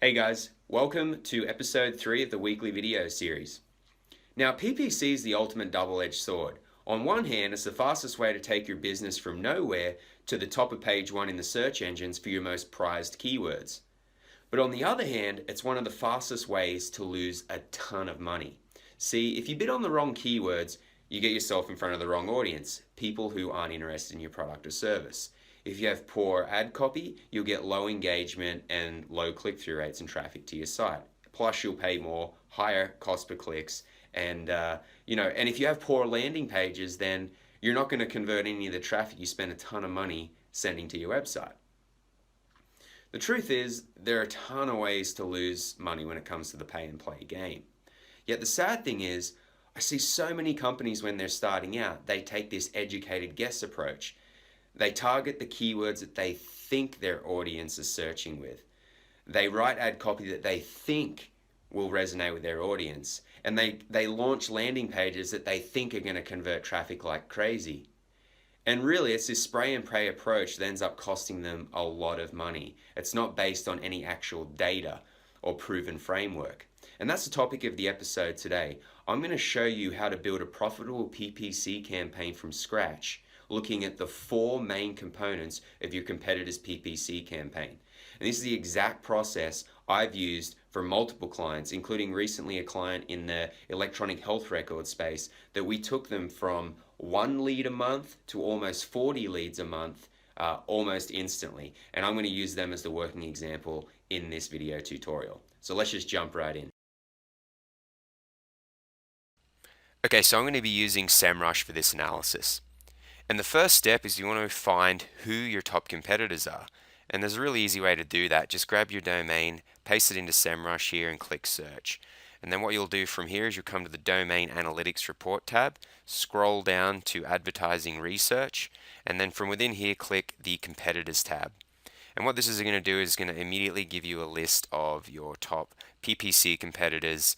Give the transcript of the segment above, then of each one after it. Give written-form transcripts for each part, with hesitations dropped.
Hey guys, welcome to episode 3 of the weekly video series. Now, PPC is the ultimate double-edged sword. On one hand, it's the fastest way to take your business from nowhere to the top of page 1 in the search engines for your most prized keywords. But on the other hand, it's one of the fastest ways to lose a ton of money. See, if you bid on the wrong keywords, you get yourself in front of the wrong audience, people who aren't interested in your product or service. If you have poor ad copy, you'll get low engagement and low click-through rates and traffic to your site. Plus, you'll pay more, higher cost per clicks, and and if you have poor landing pages, then you're not going to convert any of the traffic you spend a ton of money sending to your website. The truth is, there are a ton of ways to lose money when it comes to the pay and play game. Yet the sad thing is, I see so many companies when they're starting out, they take this educated guess approach. They target the keywords that they think their audience is searching with. They write ad copy that they think will resonate with their audience. And they launch landing pages that they think are going to convert traffic like crazy. And really, it's this spray and pray approach that ends up costing them a lot of money. It's not based on any actual data or proven framework. And that's the topic of the episode today. I'm going to show you how to build a profitable PPC campaign from scratch, looking at the 4 main components of your competitor's PPC campaign. And this is the exact process I've used for multiple clients, including recently a client in the electronic health record space, that we took them from 1 lead a month to almost 40 leads a month almost instantly. And I'm going to use them as the working example in this video tutorial. So let's just jump right in. Okay, so I'm going to be using SEMrush for this analysis. And the first step is you want to find who your top competitors are. And there's a really easy way to do that. Just grab your domain, paste it into SEMrush here and click search. And then what you'll do from here is you'll come to the Domain Analytics Report tab, scroll down to Advertising Research, and then from within here click the Competitors tab. And what this is going to do is going to immediately give you a list of your top PPC competitors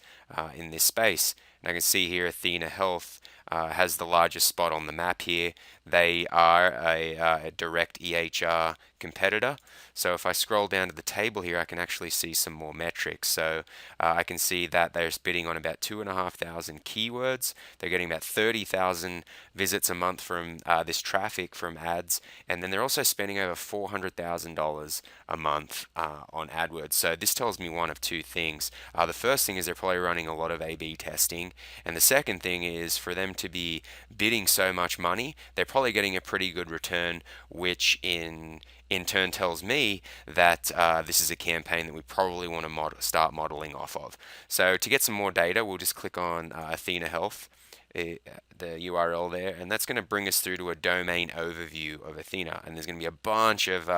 in this space. And I can see here Athena Health has the largest spot on the map here. They are a direct EHR competitor. So if I scroll down to the table here, I can actually see some more metrics. So I can see that they're bidding on about 2,500 keywords. They're getting about 30,000 visits a month from this traffic from ads. And then they're also spending over $400,000 a month on AdWords. So this tells me one of two things. The first thing is they're probably running a lot of A/B testing. And the second thing is for them to be bidding so much money, they're probably getting a pretty good return, which in turn tells me that this is a campaign that we probably want to start modeling off of. So to get some more data, we'll just click on Athena Health, the URL there, and that's going to bring us through to a domain overview of Athena. And there's going to be a bunch of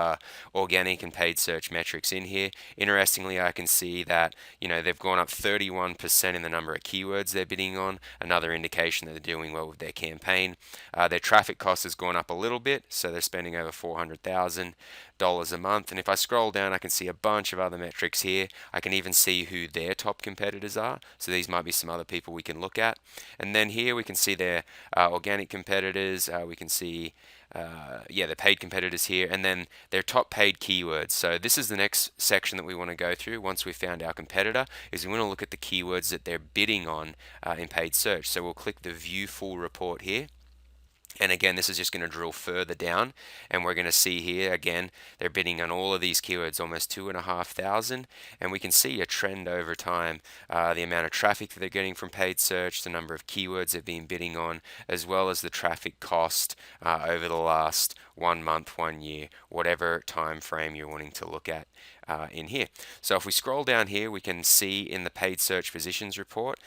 organic and paid search metrics in here. Interestingly, I can see that they've gone up 31% in the number of keywords they're bidding on, another indication that they're doing well with their campaign. Their traffic cost has gone up a little bit, so they're spending over $400,000 a month. And if I scroll down, I can see a bunch of other metrics here. I can even see who their top competitors are, so these might be some other people we can look at. And then here we can see their organic competitors. We can see the paid competitors here, and then their top paid keywords. So this is the next section that we want to go through once we've found our competitor, is we want to look at the keywords that they're bidding on in paid search. So we'll click the View Full Report here. And again, this is just going to drill further down, and we're going to see here again they're bidding on all of these keywords, almost 2,500, and we can see a trend over time, the amount of traffic that they're getting from paid search, the number of keywords they've been bidding on, as well as the traffic cost over the last 1 month, 1 year, whatever time frame you're wanting to look at in here. So if we scroll down here, we can see in the paid search positions report,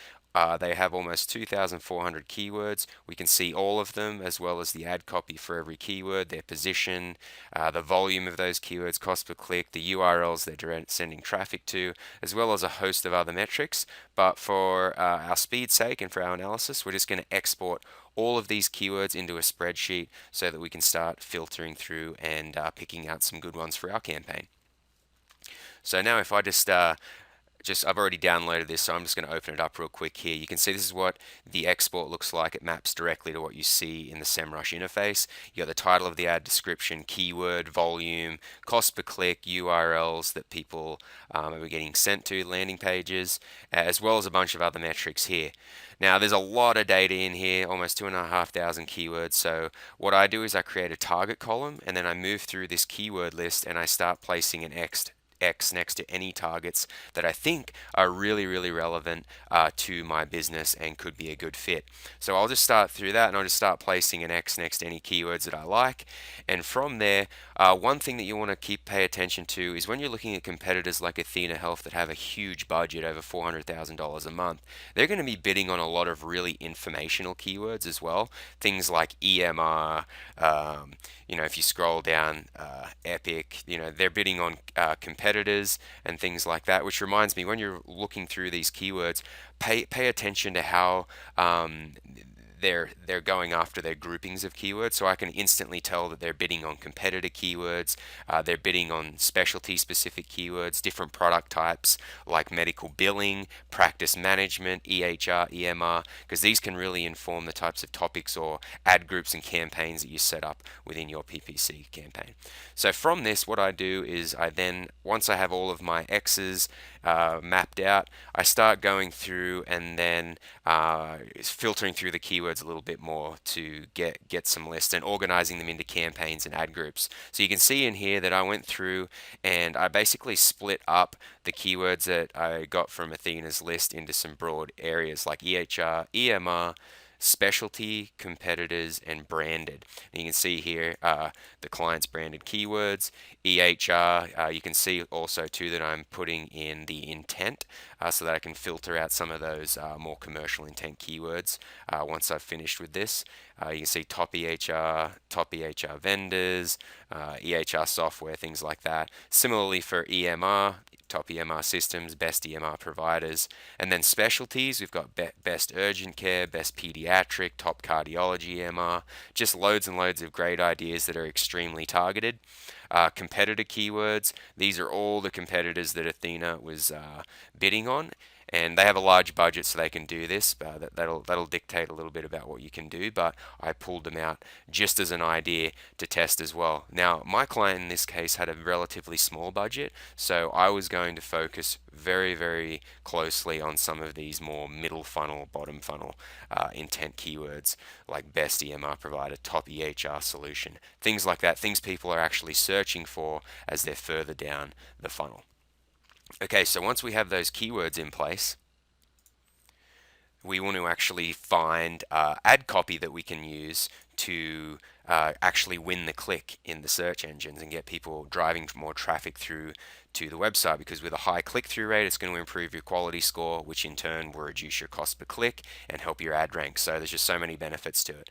they have almost 2,400 keywords. We can see all of them, as well as the ad copy for every keyword, their position, the volume of those keywords, cost per click, the URLs they're sending traffic to, as well as a host of other metrics. But for our speed's sake and for our analysis, we're just going to export all of these keywords into a spreadsheet so that we can start filtering through and picking out some good ones for our campaign. So now if I just I've already downloaded this, so I'm just going to open it up real quick here. You can see this is what the export looks like. It maps directly to what you see in the SEMrush interface. You got the title of the ad, description, keyword, volume, cost per click, URLs that people are getting sent to, landing pages, as well as a bunch of other metrics here. Now, there's a lot of data in here, almost 2,500 keywords. So what I do is I create a target column, and then I move through this keyword list, and I start placing an X next to any targets that I think are really relevant to my business and could be a good fit. So I'll just start through that, and I'll just start placing an X next to any keywords that I like. And from there, one thing that you want to pay attention to is when you're looking at competitors like Athena Health that have a huge budget, over $400,000 a month, they're going to be bidding on a lot of really informational keywords as well. Things like EMR, if you scroll down, Epic, they're bidding on competitors and things like that, which reminds me, when you're looking through these keywords, pay attention to how they're going after their groupings of keywords. So I can instantly tell that they're bidding on competitor keywords, they're bidding on specialty specific keywords, different product types like medical billing, practice management, EHR, EMR, because these can really inform the types of topics or ad groups and campaigns that you set up within your PPC campaign. So from this, what I do is once I have all of my X's mapped out, I start going through and then filtering through the keywords a little bit more to get some lists and organizing them into campaigns and ad groups. So you can see in here that I went through and I basically split up the keywords that I got from Athena's list into some broad areas like EHR, EMR, specialty, competitors, and branded. And you can see here the client's branded keywords, EHR. You can see also too that I'm putting in the intent so that I can filter out some of those more commercial intent keywords once I've finished with this. You can see top EHR vendors, EHR software, things like that. Similarly for EMR, top EMR systems, best EMR providers, and then specialties, we've got best urgent care, best pediatric, top cardiology EMR, just loads and loads of great ideas that are extremely targeted. Competitor keywords, these are all the competitors that Athena was bidding on, and they have a large budget so they can do this. That'll dictate a little bit about what you can do, but I pulled them out just as an idea to test as well. Now, my client in this case had a relatively small budget, so I was going to focus very closely on some of these more middle funnel, bottom funnel intent keywords like best EMR provider, top EHR solution, things like that, things people are actually searching for as they're further down the funnel. Okay, so once we have those keywords in place, we want to actually find ad copy that we can use to actually win the click in the search engines and get people driving more traffic through to the website, because with a high click-through rate, it's going to improve your quality score, which in turn will reduce your cost per click and help your ad rank. So there's just so many benefits to it.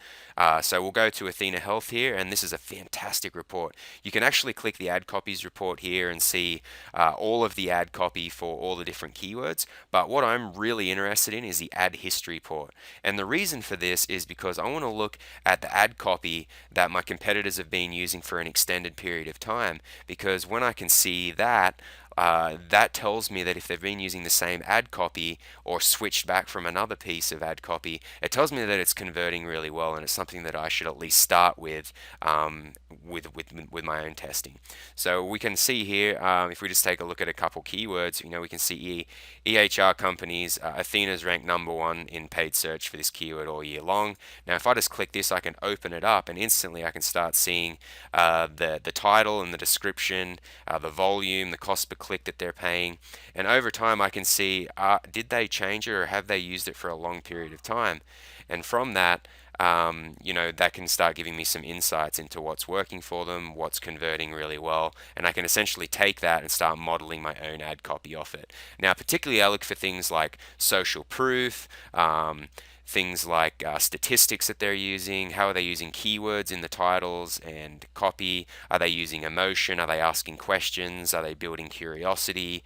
So we'll go to Athena Health here, and this is a fantastic report. You can actually click the ad copies report here and see all of the ad copy for all the different keywords. But what I'm really interested in is the ad history report. And the reason for this is because I want to look at the ad copy that my competitors have been using for an extended period of time, because when I can see that, that tells me that if they've been using the same ad copy or switched back from another piece of ad copy, it tells me that it's converting really well, and it's something that I should at least start with my own testing. So we can see here, if we just take a look at a couple keywords, we can see EHR companies. Athena's ranked #1 in paid search for this keyword all year long. Now, if I just click this, I can open it up, and instantly I can start seeing the title and the description, the volume, the cost per click that they're paying, and over time I can see did they change it or have they used it for a long period of time, and from that that can start giving me some insights into what's working for them, what's converting really well, and I can essentially take that and start modeling my own ad copy off it. Now, particularly I look for things like social proof, things like statistics that they're using, how are they using keywords in the titles and copy, are they using emotion, are they asking questions, are they building curiosity,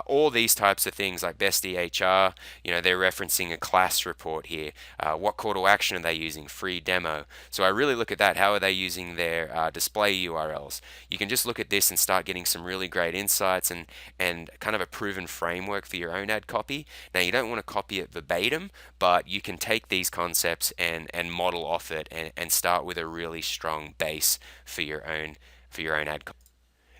all these types of things like best EHR, they're referencing a class report here. What call to action are they using? Free demo. So I really look at that. How are they using their display URLs? You can just look at this and start getting some really great insights and kind of a proven framework for your own ad copy. Now you don't want to copy it verbatim, but you can take these concepts and model off it and start with a really strong base for your own ad copy.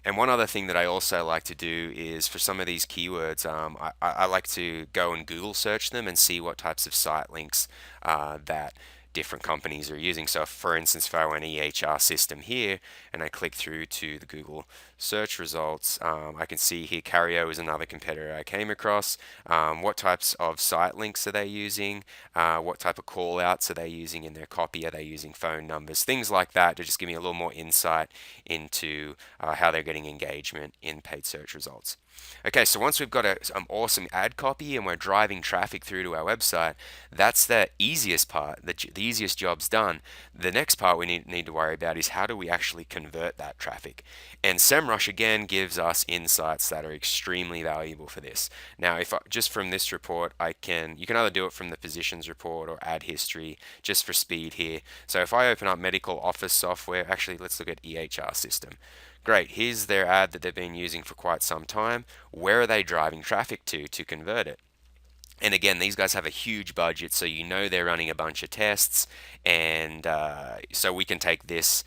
And one other thing that I also like to do is for some of these keywords, I like to go and Google search them and see what types of site links that different companies are using. So for instance, if I went EHR system here and I click through to the Google search results, I can see here Cario is another competitor I came across. What types of site links are they using? What type of call outs are they using in their copy? Are they using phone numbers? Things like that to just give me a little more insight into how they're getting engagement in paid search results. Okay, so once we've got some awesome ad copy and we're driving traffic through to our website, that's the easiest part, the easiest job's done. The next part we need to worry about is how do we actually convert that traffic? And SEMrush again gives us insights that are extremely valuable for this. Now, just from this report, you can either do it from the positions report or ad history, just for speed here. So if I open up medical office software, actually let's look at EHR system. Great, here's their ad that they've been using for quite some time. Where are they driving traffic to convert it? And again, these guys have a huge budget, so they're running a bunch of tests, and so we can take this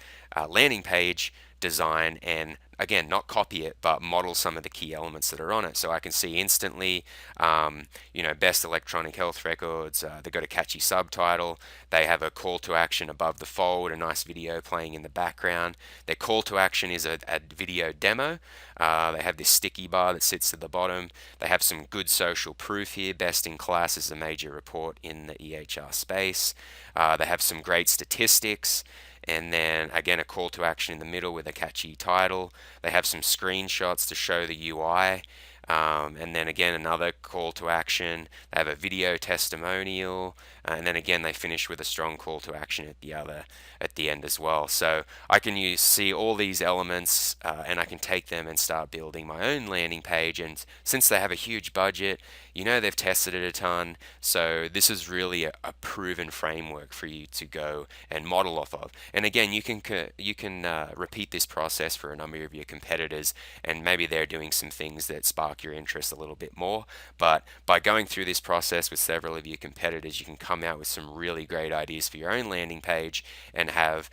landing page design and again, not copy it, but model some of the key elements that are on it. So I can see instantly, best electronic health records. They've got a catchy subtitle. They have a call to action above the fold, a nice video playing in the background. Their call to action is a video demo. They have this sticky bar that sits at the bottom. They have some good social proof here. Best in class is a major report in the EHR space. They have some great statistics. And then again, a call to action in the middle with a catchy title. They have some screenshots to show the UI. And then again, another call to action. They have a video testimonial, and then again, they finish with a strong call to action at the end as well. So I can see all these elements, and I can take them and start building my own landing page. And since they have a huge budget, they've tested it a ton. So this is really a proven framework for you to go and model off of. And again, you can repeat this process for a number of your competitors, and maybe they're doing some things that spark your interest a little bit more. But by going through this process with several of your competitors, you can come out with some really great ideas for your own landing page and have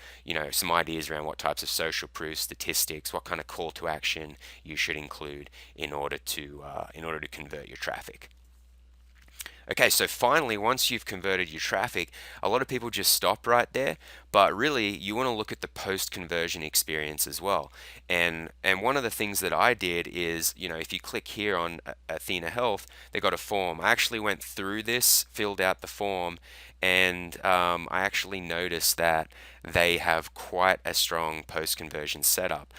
some ideas around what types of social proof, statistics, what kind of call to action you should include in order to convert your traffic. Okay, so finally, once you've converted your traffic, a lot of people just stop right there, but really you want to look at the post-conversion experience as well. And one of the things that I did is, if you click here on Athena Health, they got a form. I actually went through this, filled out the form, and I actually noticed that they have quite a strong post-conversion setup.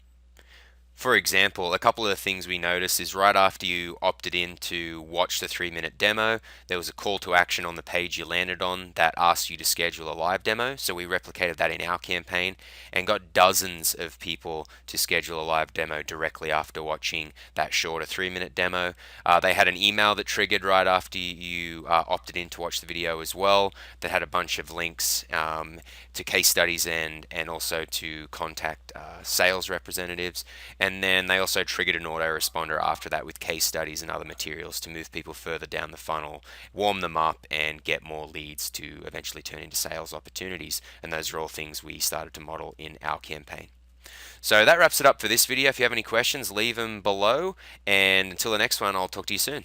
For example, a couple of the things we noticed is right after you opted in to watch the 3-minute demo, there was a call to action on the page you landed on that asked you to schedule a live demo. So we replicated that in our campaign and got dozens of people to schedule a live demo directly after watching that shorter 3-minute demo. They had an email that triggered right after you opted in to watch the video as well that had a bunch of links to case studies and also to contact sales representatives. And then they also triggered an autoresponder after that with case studies and other materials to move people further down the funnel, warm them up, and get more leads to eventually turn into sales opportunities. And those are all things we started to model in our campaign. So that wraps it up for this video. If you have any questions, leave them below. And until the next one, I'll talk to you soon.